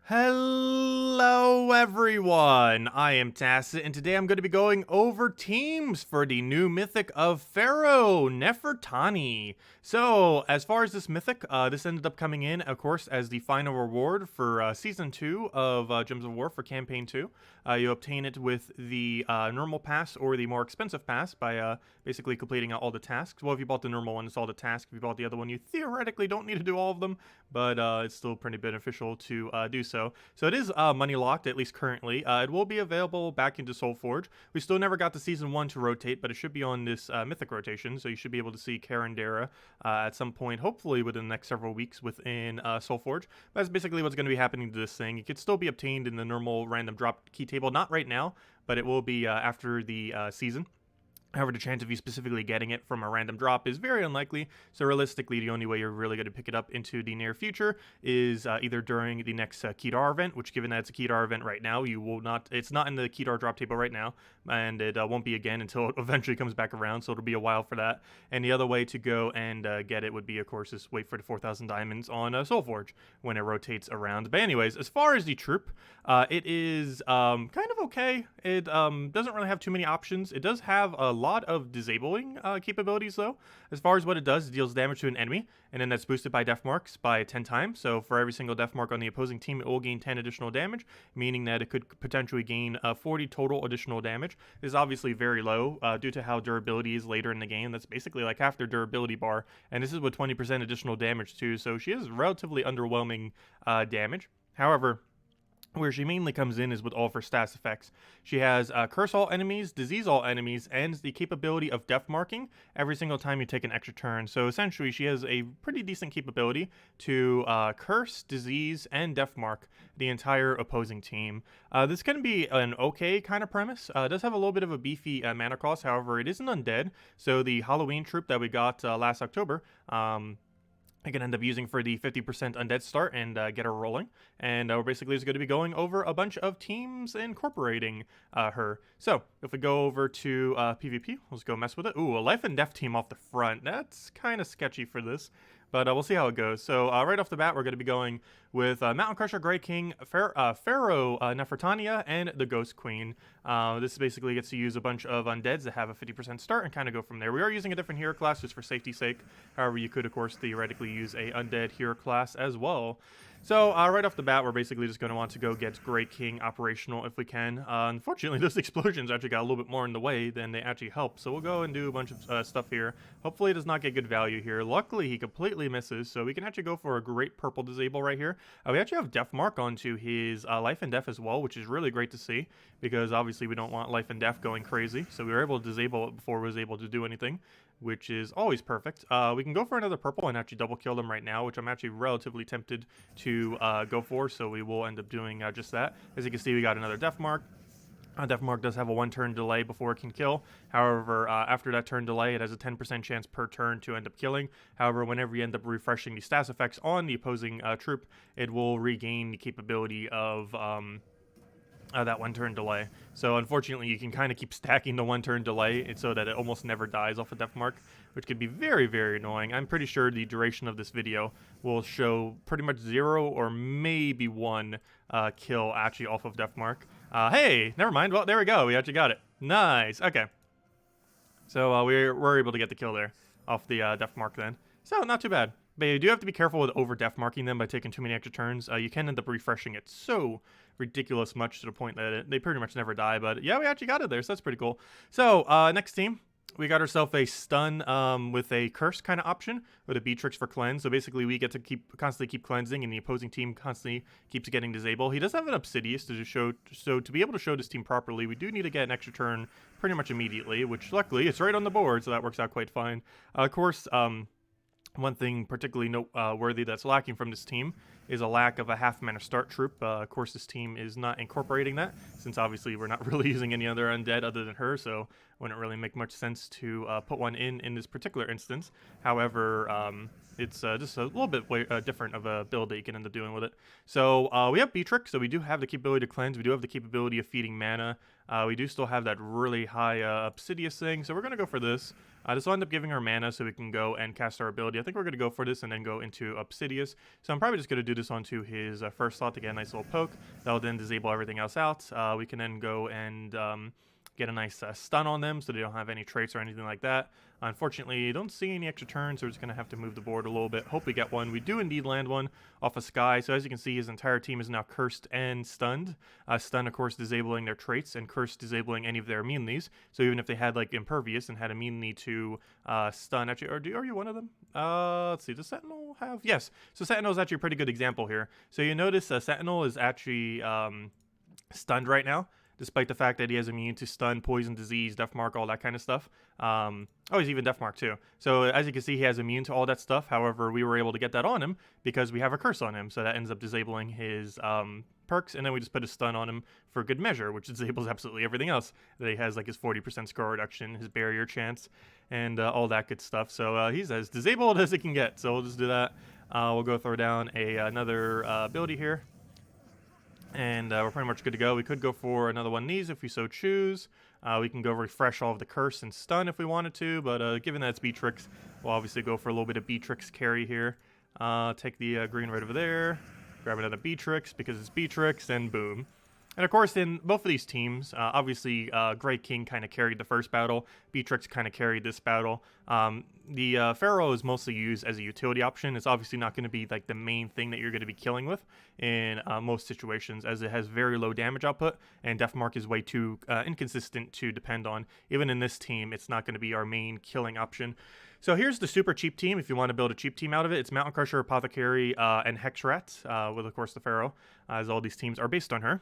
Hello everyone, I am Tacet, and today I'm going to be going over teams for the new Mythic of Pharaoh Nefertani. So, as far as this Mythic, this ended up coming in, of course, as the final reward for Season 2 of Gems of War for Campaign 2. You obtain it with the normal pass or the more expensive pass by basically completing all the tasks. Well, if you bought the normal one, it's all the tasks. If you bought the other one, you theoretically don't need to do all of them, but it's still pretty beneficial to do so. So it is money locked, at least currently. It will be available back into Soulforge. We still never got the Season 1 to rotate, but it should be on this Mythic rotation, so you should be able to see Karandera at some point, hopefully within the next several weeks within Soulforge. That's basically what's going to be happening to this thing. It could still be obtained in the normal random drop key table, not right now, but it will be after the season. However, the chance of you specifically getting it from a random drop is very unlikely, so realistically, the only way you're really going to pick it up into the near future is either during the next Kedar event, which given that it's a Kedar event right now, you will not, it's not in the Kedar drop table right now, and it won't be again until it eventually comes back around, so it'll be a while for that. And the other way to go and get it would be, of course, is wait for the 4,000 diamonds on Soulforge when it rotates around. But anyways, as far as the troop, it is kind of okay. It doesn't really have too many options. It does have a lot of disabling capabilities though. As far as what it does, it deals damage to an enemy, and then that's boosted by death marks by 10 times. So for every single death mark on the opposing team, it will gain 10 additional damage, meaning that it could potentially gain 40 total additional damage. This is obviously very low due to how durability is later in the game. That's basically like half their durability bar, and this is with 20% additional damage too, so she has relatively underwhelming damage. However, where she mainly comes in is with all of her stats effects. She has curse all enemies, disease all enemies, and the capability of death marking every single time you take an extra turn. So essentially, she has a pretty decent capability to curse, disease, and death mark the entire opposing team. This can be an okay kind of premise. It does have a little bit of a beefy mana cost, however, it isn't undead. So the Halloween troop that we got last October, I can end up using for the 50% undead start and get her rolling. And we're basically just going to be going over a bunch of teams incorporating her. So if we go over to PvP, let's go mess with it. Ooh, a life and death team off the front. That's kind of sketchy for this, but we'll see how it goes. So right off the bat, we're going to be going with Mountain Crusher, Great King, Pharaoh Nefertani, and the Ghost Queen. This basically gets to use a bunch of undeads that have a 50% start and kind of go from there. We are using a different hero class just for safety's sake. However, you could, of course, theoretically use a undead hero class as well. So right off the bat, we're basically just going to want to go get Great King operational if we can. Unfortunately, those explosions actually got a little bit more in the way than they actually help. So we'll go and do a bunch of stuff here. Hopefully it does not get good value here. Luckily, he completely misses, so we can actually go for a great purple disable right here. We actually have death mark onto his life and death as well, which is really great to see, because obviously we don't want life and death going crazy. So we were able to disable it before it was able to do anything, which is always perfect. We can go for another purple and actually double kill them right now, which I'm actually relatively tempted to go for, so we will end up doing just that. As you can see, we got another death mark. Death Mark does have a 1-turn delay before it can kill. However, after that turn delay, it has a 10% chance per turn to end up killing. However, whenever you end up refreshing the stats effects on the opposing troop, it will regain the capability of that 1-turn delay. So unfortunately, you can kind of keep stacking the 1-turn delay so that it almost never dies off a Death Mark, which could be very, very annoying. I'm pretty sure the duration of this video will show pretty much 0 or maybe 1 kill actually off of Death Mark. Hey, never mind. Well, there we go. We actually got it. Nice. Okay. So we're able to get the kill there off the Death Mark then. So not too bad. But you do have to be careful with over-death marking them by taking too many extra turns. You can end up refreshing it so ridiculous much to the point that they pretty much never die. But yeah, we actually got it there, so that's pretty cool. So next team, we got ourselves a stun with a curse kind of option with a Beatrix for cleanse. So basically we get to constantly keep cleansing, and the opposing team constantly keeps getting disabled. He does have an Obsidious to show, so to be able to show this team properly, we do need to get an extra turn pretty much immediately, which luckily it's right on the board, so that works out quite fine. Of course, one thing particularly noteworthy that's lacking from this team is a lack of a half-mana start troop. Of course, this team is not incorporating that, since obviously we're not really using any other undead other than her, so it wouldn't really make much sense to put one in this particular instance. However, it's just a little bit different of a build that you can end up doing with it. So we have Beatrix, so we do have the capability to cleanse. We do have the capability of feeding mana. We do still have that really high Obsidious thing, so we're going to go for this. This will end up giving her mana so we can go and cast our ability. I think we're going to go for this and then go into Obsidious. So I'm probably just going to do do this onto his first slot to get a nice little poke. That'll then disable everything else out. We can then go and get a nice stun on them so they don't have any traits or anything like that. Unfortunately, don't see any extra turns, so we're just going to have to move the board a little bit. Hope we get one. We do indeed land one off of Sky. So as you can see, his entire team is now cursed and stunned. Stun, of course, disabling their traits, and cursed disabling any of their immunities. So even if they had like impervious and had immunity to stun, actually, are you one of them? Let's see, does Sentinel have? Yes. So Sentinel is actually a pretty good example here. So you notice Sentinel is actually stunned right now, despite the fact that he has immune to stun, poison, disease, death mark, all that kind of stuff. Oh, he's even death mark too. So as you can see, he has immune to all that stuff. However, we were able to get that on him because we have a curse on him. So that ends up disabling his perks, and then we just put a stun on him for good measure, which disables absolutely everything else that he has, like his 40% score reduction, his barrier chance, and all that good stuff. So he's as disabled as it can get. So we'll just do that. We'll go throw down another ability here. And we're pretty much good to go. We could go for another one of these if we so choose. We can go refresh all of the curse and stun if we wanted to, but given that it's Beatrix, we'll obviously go for a little bit of Beatrix carry here. Take the green right over there, grab another Beatrix because it's Beatrix, and boom. And of course, in both of these teams, obviously, Grey King kind of carried the first battle. Beatrix kind of carried this battle. The Pharaoh is mostly used as a utility option. It's obviously not going to be like the main thing that you're going to be killing with in most situations, as it has very low damage output, and Death Mark is way too inconsistent to depend on. Even in this team, it's not going to be our main killing option. So here's the super cheap team if you want to build a cheap team out of it. It's Mountain Crusher, Apothecary, and Hexrat, with, of course, the Pharaoh, as all these teams are based on her.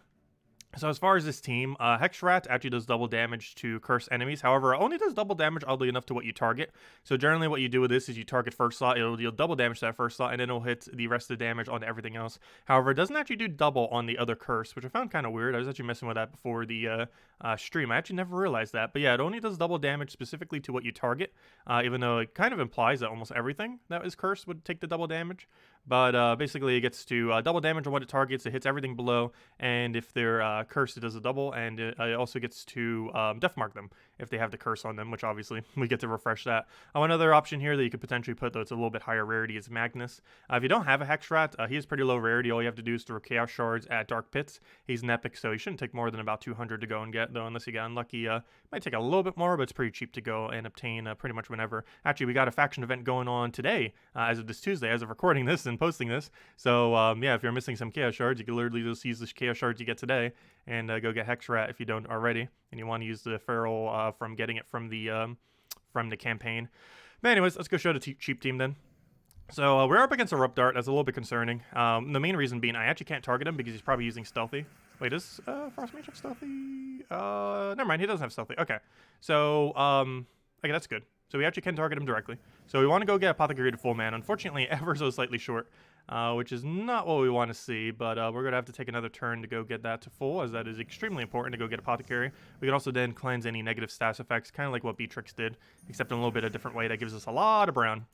So as far as this team, Hexrat actually does double damage to cursed enemies. However, it only does double damage, oddly enough, to what you target. So generally what you do with this is you target first slot, it'll deal double damage to that first slot, and then it'll hit the rest of the damage onto everything else. However, it doesn't actually do double on the other curse, which I found kind of weird. I was actually messing with that before the stream. I actually never realized that. But yeah, it only does double damage specifically to what you target, even though it kind of implies that almost everything that is cursed would take the double damage. But basically, it gets to double damage on what it targets. It hits everything below, and if they're cursed, it does a double, and it also gets to death mark them if they have the curse on them, which obviously we get to refresh that. Another option here that you could potentially put, though it's a little bit higher rarity, is Magnus. If you don't have a Hexrat, he is pretty low rarity. All you have to do is throw Chaos Shards at Dark Pits. He's an epic, so he shouldn't take more than about 200 to go and get, though, unless you get unlucky. Might take a little bit more, but it's pretty cheap to go and obtain pretty much whenever. Actually, we got a faction event going on today, as of this Tuesday, as of recording this and posting this. So yeah, if you're missing some Chaos Shards, you can literally just use the Chaos Shards you get today and go get Hexrat if you don't already, and you want to use the Pharaoh from getting it from the campaign. But anyways, let's go show the cheap team then. So we're up against a Rope Dart. That's a little bit concerning. The main reason being I actually can't target him because he's probably using Stealthy. Wait, does Frost Mage have Stealthy? Never mind, he doesn't have Stealthy. Okay, so okay, that's good. So we actually can target him directly. So we want to go get Apothecary to full man. Unfortunately, ever so slightly short, which is not what we want to see. But we're going to have to take another turn to go get that to full, as that is extremely important to go get Apothecary. We can also then cleanse any negative status effects, kind of like what Beatrix did, except in a little bit of a different way that gives us a lot of brown.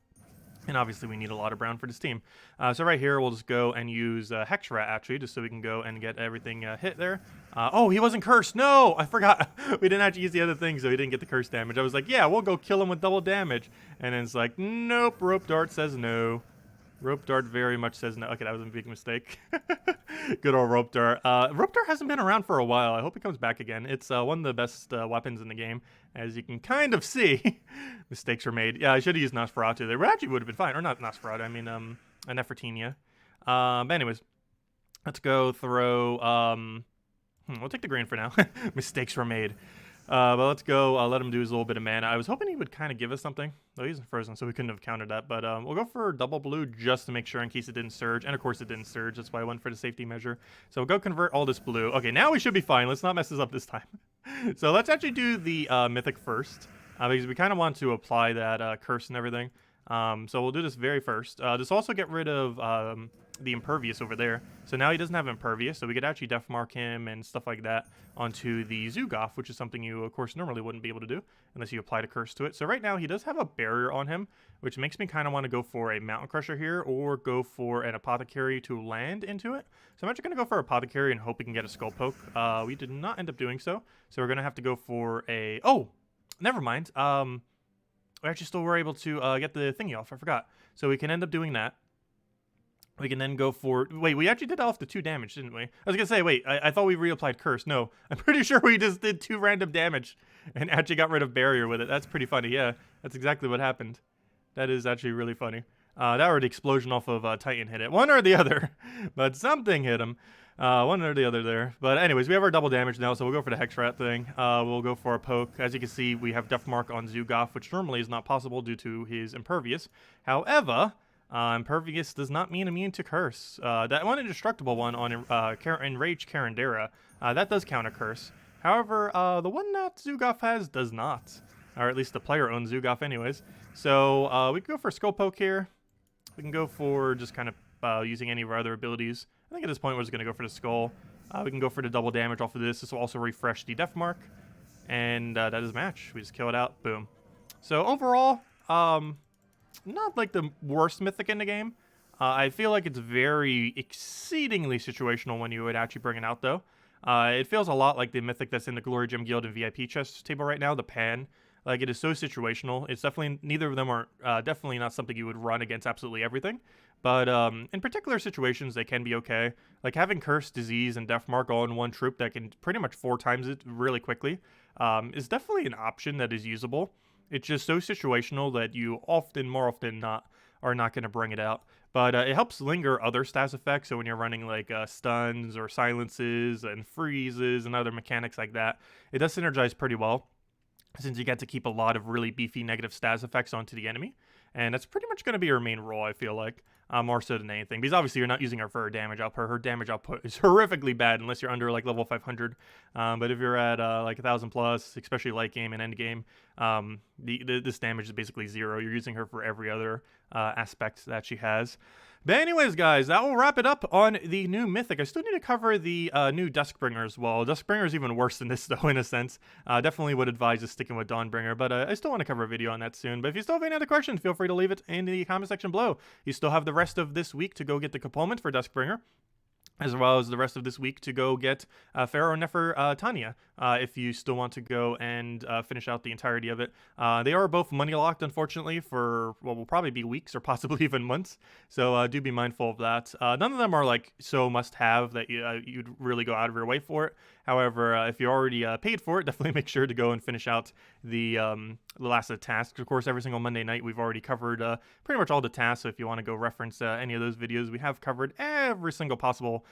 And obviously we need a lot of brown for this team. So right here, we'll just go and use Hexrat, actually, just so we can go and get everything hit there. Oh, he wasn't cursed. No, I forgot. We didn't actually use the other thing, so he didn't get the curse damage. I was like, yeah, we'll go kill him with double damage. And then it's like, nope, Rope Dart says no. Rope Dart very much says no. Okay, that was a big mistake. Good old Rope Dart. Rope Dart hasn't been around for a while. I hope it comes back again. It's one of the best weapons in the game, as you can kind of see. Mistakes were made. Yeah, I should have used Nosferatu there. But actually would have been fine. Or not Nosferatu, I mean a Nefertania. But anyways, let's go throw... we'll take the green for now. Mistakes were made. But let's go let him do his little bit of mana. I was hoping he would kind of give us something. Though he's frozen, so we couldn't have countered that. But we'll go for double blue just to make sure in case it didn't surge. And of course it didn't surge. That's why I went for the safety measure. So we'll go convert all this blue. Okay, now we should be fine. Let's not mess this up this time. So let's actually do the Mythic first. Because we kind of want to apply that curse and everything. So we'll do this very first. This also get rid of the impervious over there. So now he doesn't have impervious, so we could actually death mark him and stuff like that onto the Zugoff, which is something you, of course, normally wouldn't be able to do unless you applied a curse to it. So right now he does have a barrier on him, which makes me kind of want to go for a Mountain Crusher here or go for an Apothecary to land into it. So I'm actually going to go for Apothecary and hope we can get a Skull Poke. We did not end up doing so. So we're going to have to go for a... Oh, never mind. We actually still were able to get the thingy off. I forgot. So we can end up doing that. We can then go for... Wait, we actually did off the 2 damage, didn't we? I was gonna say, wait, I thought we reapplied Curse. No, I'm pretty sure we just did 2 random damage and actually got rid of Barrier with it. That's pretty funny, yeah. That's exactly what happened. That is actually really funny. That or the explosion off of Titan hit it. One or the other, but something hit him. One or the other there. But anyways, we have our double damage now, so we'll go for the Hex Rat thing. We'll go for a poke. As you can see, we have Death Mark on Zugoff, which normally is not possible due to his Impervious. However... Impervious does not mean immune to Curse. That one indestructible one on Enraged Karandera, that does count a Curse. However, the one that Zugoff has does not. Or at least the player owns Zugoff anyways. So we can go for Skull Poke here. We can go for just kind of using any of our other abilities. I think at this point we're just going to go for the Skull. We can go for the double damage off of this. This will also refresh the Death Mark. And that is match. We just kill it out. Boom. So overall, not like the worst Mythic in the game. I feel like it's very exceedingly situational when you would actually bring it out, though. It feels a lot like the Mythic that's in the Glory Gem Guild and VIP chest table right now, the Pan. Like, it is so situational. It's definitely, neither of them are definitely not something you would run against absolutely everything. But in particular situations, they can be okay. Like, having Curse, Disease, and Death Mark all in one troop that can pretty much 4 times it really quickly is definitely an option that is usable. It's just so situational that you more often are not going to bring it out. But it helps linger other stats effects, so when you're running like stuns or silences and freezes and other mechanics like that, it does synergize pretty well, since you get to keep a lot of really beefy negative stats effects onto the enemy. And that's pretty much going to be her main role, I feel like, more so than anything. Because obviously you're not using her for her damage output. Her damage output is horrifically bad unless you're under like level 500. But if you're at like 1,000 plus, especially late game and end game, this damage is basically 0. You're using her for every other aspect that she has. But anyways, guys, that will wrap it up on the new Mythic. I still need to cover the new Duskbringer as well. Duskbringer is even worse than this, though, in a sense. Definitely would advise just sticking with Dawnbringer, but I still want to cover a video on that soon. But if you still have any other questions, feel free to leave it in the comment section below. You still have the rest of this week to go get the component for Duskbringer, as well as the rest of this week to go get Pharaoh Nefertani, if you still want to go and finish out the entirety of it. They are both money locked, unfortunately, for what will probably be weeks or possibly even months, so do be mindful of that. None of them are like so must-have that you'd really go out of your way for it. However, if you already paid for it, definitely make sure to go and finish out the last of the tasks. Of course, every single Monday night we've already covered pretty much all the tasks, so if you want to go reference any of those videos, we have covered every single possible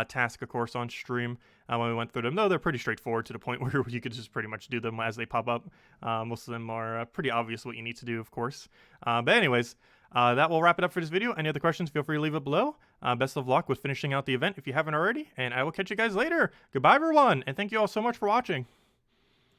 task, of course, on stream when we went through them, though they're pretty straightforward to the point where you could just pretty much do them as they pop up. Most of them are pretty obvious what you need to do, of course. But anyways, that will wrap it up for this video. Any other questions, feel free to leave it below. Best of luck with finishing out the event if you haven't already, and I will catch you guys later. Goodbye, everyone, and thank you all so much for watching.